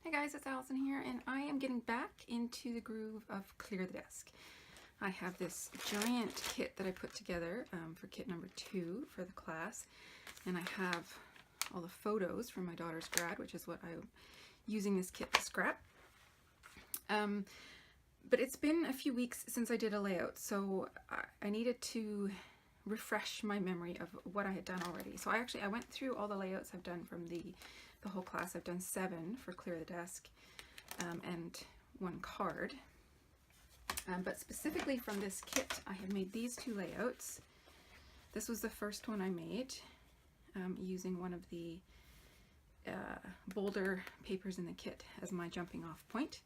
Hey guys, it's Allison here, and I am getting back into the groove of Clear the Desk. I have this giant kit that I put together for kit number 2 for the class, and I have all the photos from my daughter's grad, which is what I'm using this kit to scrap. But it's been a few weeks since I did a layout, so I needed to refresh my memory of what I had done already. So I went through all the layouts I've done from the whole class. I've done 7 for Clear the Desk and 1 card. But specifically from this kit, I have made these 2 layouts. This was the first one I made using one of the Boulder papers in the kit as my jumping off point.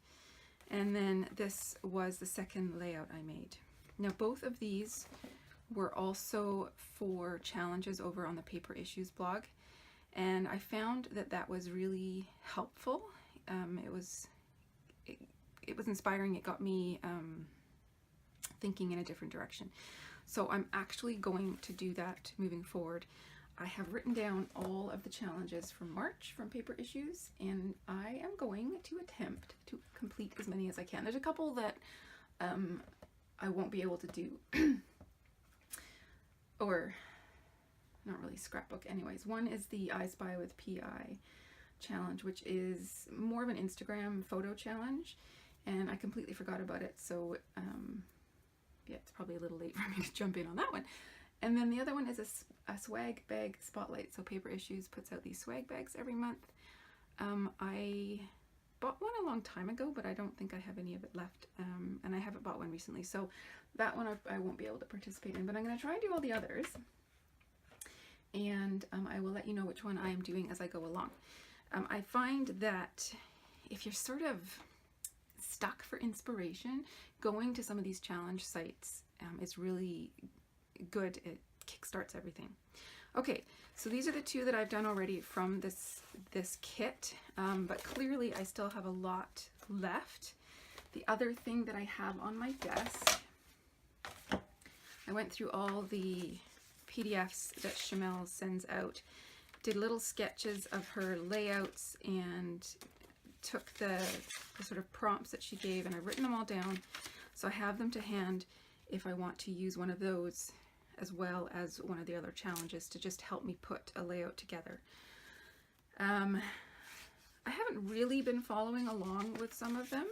And then this was the second layout I made. Now both of these were also for challenges over on the Paper Issues blog, and I found that that was really helpful. It was inspiring. It got me thinking in a different direction. So I'm actually going to do that moving forward. I have written down all of the challenges from March from Paper Issues, and I am going to attempt to complete as many as I can. There's a couple that I won't be able to do, or not really scrapbook anyways. One is the I Spy with PI challenge, which is more of an Instagram photo challenge, and I completely forgot about it, so yeah, it's probably a little late for me to jump in on that one. And then the other one is a swag bag spotlight. So Paper Issues puts out these swag bags every month. I bought one a long time ago, but I don't think I have any of it left, and I haven't bought one recently, so that one I won't be able to participate in, but I'm going to try and do all the others, and I will let you know which one I am doing as I go along. I find that if you're sort of stuck for inspiration, going to some of these challenge sites is really good. It kickstarts everything. Okay, so these are the 2 that I've done already from this kit, but clearly I still have a lot left. The other thing that I have on my desk, I went through all the PDFs that Shamel sends out, did little sketches of her layouts, and took the sort of prompts that she gave, and I've written them all down, so I have them to hand if I want to use one of those as well as one of the other challenges to just help me put a layout together. I haven't really been following along with some of them.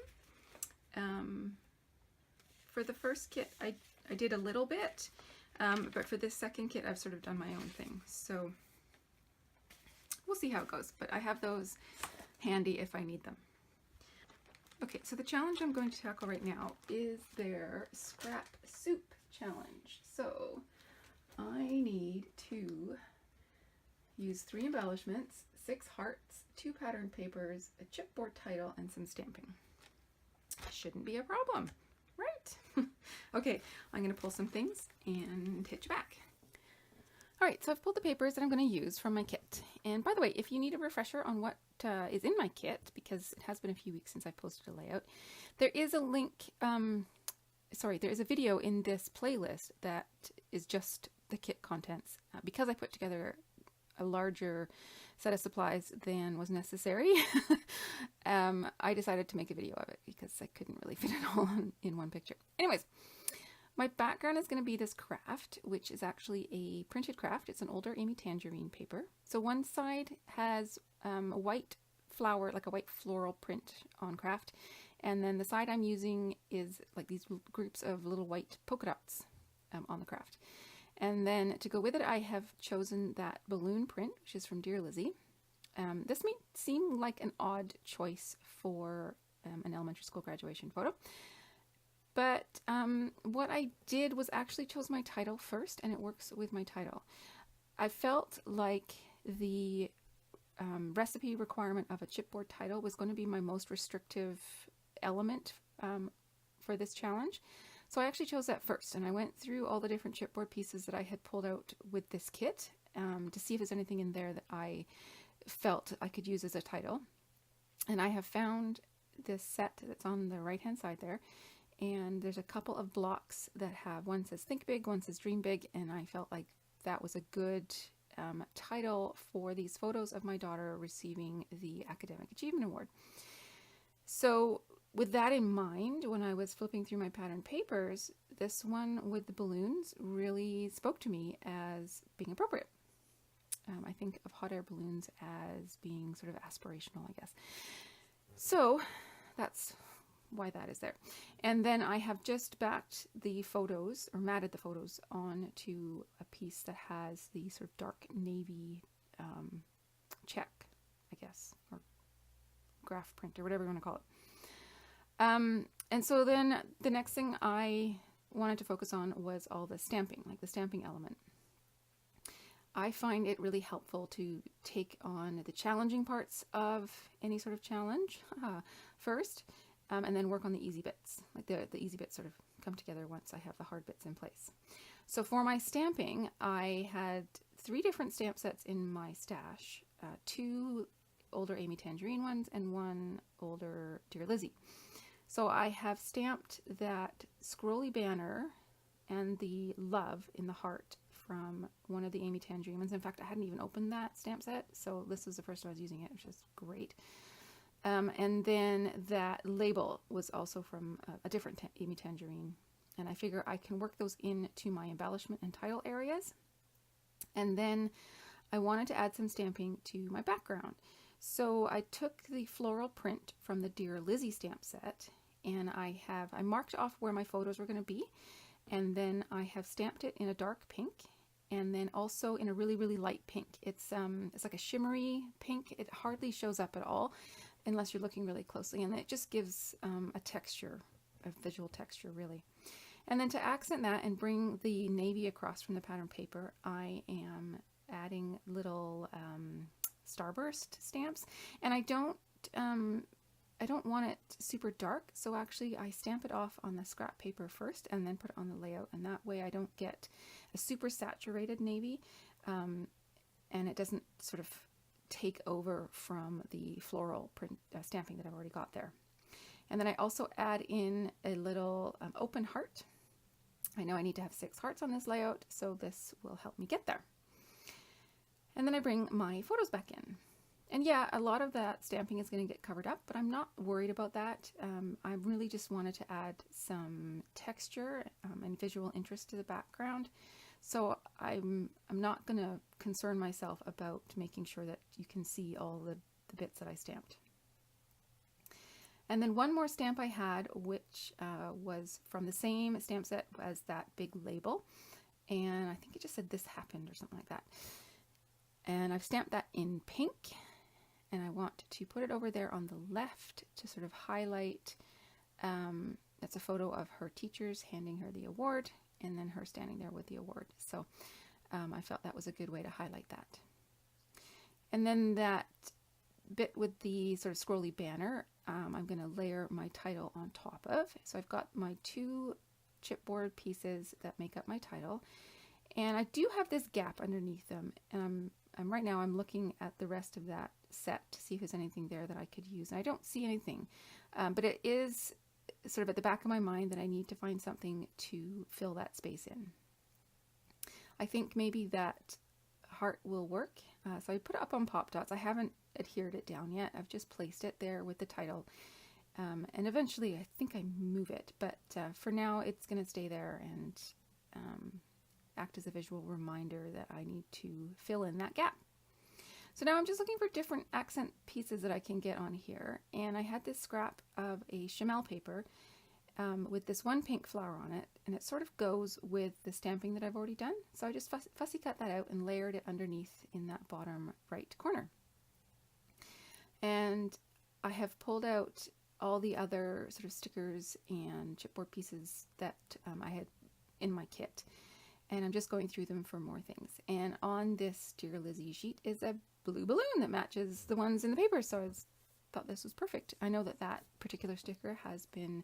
For the first kit I did a little bit, but for this second kit I've sort of done my own thing, so we'll see how it goes, but I have those handy if I need them. Okay, so the challenge I'm going to tackle right now is their Scrap Soup challenge. So I need to use 3 embellishments, 6 hearts, 2 pattern papers, a chipboard title, and some stamping. Shouldn't be a problem, right? Okay, I'm going to pull some things and hit you back. Alright, so I've pulled the papers that I'm going to use from my kit. And by the way, if you need a refresher on what is in my kit, because it has been a few weeks since I posted a layout, there is a link, there is a video in this playlist that is just the kit contents. Because I put together a larger set of supplies than was necessary, I decided to make a video of it because I couldn't really fit it all in one picture. Anyways, my background is going to be this craft, which is actually a printed craft. It's an older Amy Tangerine paper. So one side has a white flower, like a white floral print on craft, and then the side I'm using is like these groups of little white polka dots on the craft. And then to go with it, I have chosen that balloon print, which is from Dear Lizzie. This may seem like an odd choice for an elementary school graduation photo, but what I did was actually chose my title first, and it works with my title. I felt like the recipe requirement of a chipboard title was going to be my most restrictive element for this challenge. So I actually chose that first, and I went through all the different chipboard pieces that I had pulled out with this kit to see if there's anything in there that I felt I could use as a title. And I have found this set that's on the right hand side there, and there's a couple of blocks that have, one says Think Big, one says Dream Big, and I felt like that was a good title for these photos of my daughter receiving the Academic Achievement Award. So with that in mind, when I was flipping through my pattern papers, this one with the balloons really spoke to me as being appropriate. I think of hot air balloons as being sort of aspirational, I guess. So that's why that is there. And then I have just backed the photos, or matted the photos, onto a piece that has the sort of dark navy check, I guess, or graph print, or whatever you want to call it. And so then the next thing I wanted to focus on was all the stamping, like the stamping element. I find it really helpful to take on the challenging parts of any sort of challenge first, and then work on the easy bits. Like the easy bits sort of come together once I have the hard bits in place. So for my stamping, I had 3 different stamp sets in my stash, 2 older Amy Tangerine ones and 1 older Dear Lizzie. So I have stamped that scrolly banner and the love in the heart from one of the Amy Tangerine ones. In fact, I hadn't even opened that stamp set, so this was the first time I was using it, which is great. And then that label was also from a different Amy Tangerine, and I figure I can work those into my embellishment and title areas. And then I wanted to add some stamping to my background. So I took the floral print from the Dear Lizzie stamp set, and I marked off where my photos were going to be, and then I have stamped it in a dark pink, and then also in a really, really light pink. It's like a shimmery pink. It hardly shows up at all unless you're looking really closely, and it just gives a texture, a visual texture, really. And then to accent that and bring the navy across from the pattern paper, I am adding little starburst stamps, and I don't want it super dark, so actually I stamp it off on the scrap paper first and then put it on the layout, and that way I don't get a super saturated navy, and it doesn't sort of take over from the floral print stamping that I've already got there. And then I also add in a little open heart. I know I need to have 6 hearts on this layout, so this will help me get there. And then I bring my photos back in. And yeah, a lot of that stamping is going to get covered up, but I'm not worried about that. I really just wanted to add some texture and visual interest to the background. So I'm not going to concern myself about making sure that you can see all the bits that I stamped. And then one more stamp I had, which was from the same stamp set as that big label. And I think it just said "This Happened" or something like that. And I've stamped that in pink. And I want to put it over there on the left to sort of highlight, that's a photo of her teachers handing her the award, and then her standing there with the award. So I felt that was a good way to highlight that. And then that bit with the sort of scrolly banner, I'm going to layer my title on top of. So I've got my 2 chipboard pieces that make up my title, and I do have this gap underneath them. Right now I'm looking at the rest of that set to see if there's anything there that I could use, and I don't see anything, but it is sort of at the back of my mind that I need to find something to fill that space in. I think maybe that heart will work, so I put it up on Pop Dots. I haven't adhered it down yet. I've just placed it there with the title, and eventually I think I move it, but for now it's going to stay there and act as a visual reminder that I need to fill in that gap. So now I'm just looking for different accent pieces that I can get on here, and I had this scrap of a Chamel paper with this one pink flower on it, and it sort of goes with the stamping that I've already done. So I just fussy cut that out and layered it underneath in that bottom right corner. And I have pulled out all the other sort of stickers and chipboard pieces that I had in my kit, and I'm just going through them for more things. And on this Dear Lizzie sheet is a blue balloon that matches the ones in the paper, so I thought this was perfect. I know that that particular sticker has been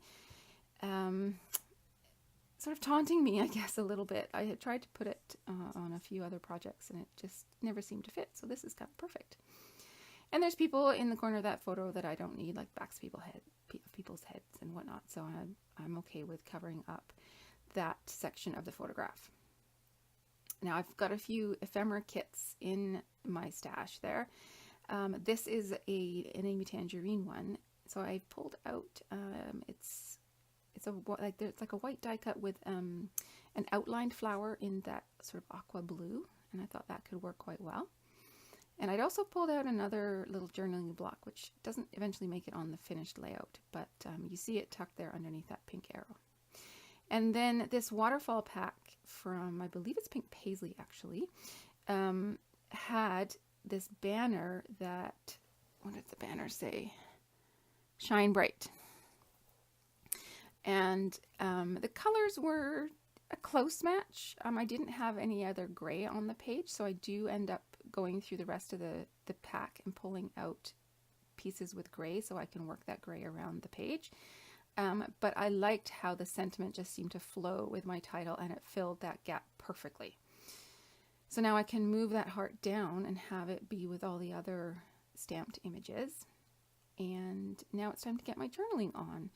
sort of taunting me, I guess, a little bit. I had tried to put it on a few other projects, and it just never seemed to fit, so this is kind of perfect. And there's people in the corner of that photo that I don't need, like backs of people's heads and whatnot, so I'm okay with covering up that section of the photograph. Now I've got a few ephemera kits in my stash there. This is an Amy Tangerine one. So I pulled out, it's like a white die cut with an outlined flower in that sort of aqua blue, and I thought that could work quite well. And I'd also pulled out another little journaling block, which doesn't eventually make it on the finished layout, but you see it tucked there underneath that pink arrow. And then this waterfall pack from, I believe it's Pink Paisley actually, had this banner that, what did the banner say? Shine Bright. And the colors were a close match. I didn't have any other gray on the page, so I do end up going through the rest of the pack and pulling out pieces with gray so I can work that gray around the page. But I liked how the sentiment just seemed to flow with my title, and it filled that gap perfectly. So now I can move that heart down and have it be with all the other stamped images. And now it's time to get my journaling on.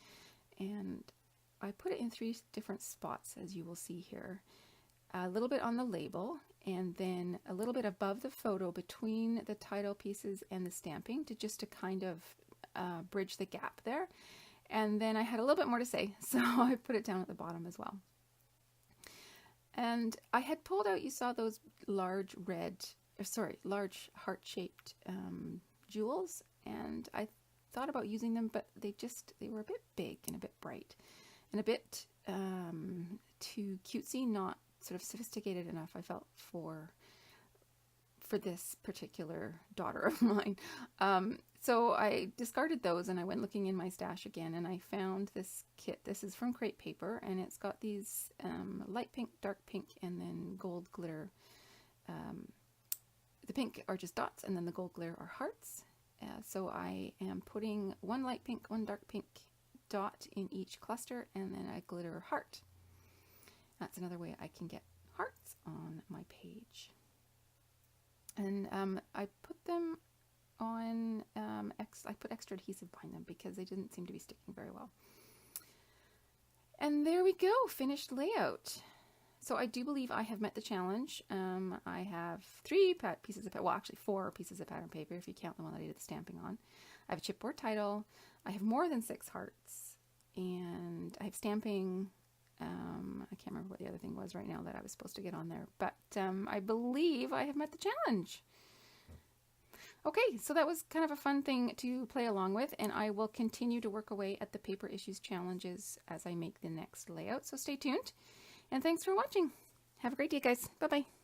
And I put it in 3 different spots, as you will see here. A little bit on the label, and then a little bit above the photo between the title pieces and the stamping to kind of bridge the gap there. And then I had a little bit more to say, so I put it down at the bottom as well. And I had pulled out, you saw those large heart-shaped jewels, and I thought about using them, but they were a bit big and a bit bright and a bit too cutesy, not sort of sophisticated enough, I felt, for this particular daughter of mine. So I discarded those, and I went looking in my stash again, and I found this kit. This is from Crepe Paper, and it's got these light pink, dark pink, and then gold glitter. The pink are just dots, and then the gold glitter are hearts. So I am putting 1 light pink, 1 dark pink dot in each cluster, and then a glitter heart. That's another way I can get hearts on my page. And I put them on, I put extra adhesive behind them because they didn't seem to be sticking very well. And there we go, finished layout. So I do believe I have met the challenge. I have 3 pieces of, well, actually 4 pieces of pattern paper if you count the one that I did the stamping on. I have a chipboard title. I have more than 6 hearts, and I have stamping. I can't remember what the other thing was right now that I was supposed to get on there, but I believe I have met the challenge. Okay, so that was kind of a fun thing to play along with, and I will continue to work away at the Paper Issues challenges as I make the next layout, so stay tuned, and thanks for watching. Have a great day, guys. Bye-bye.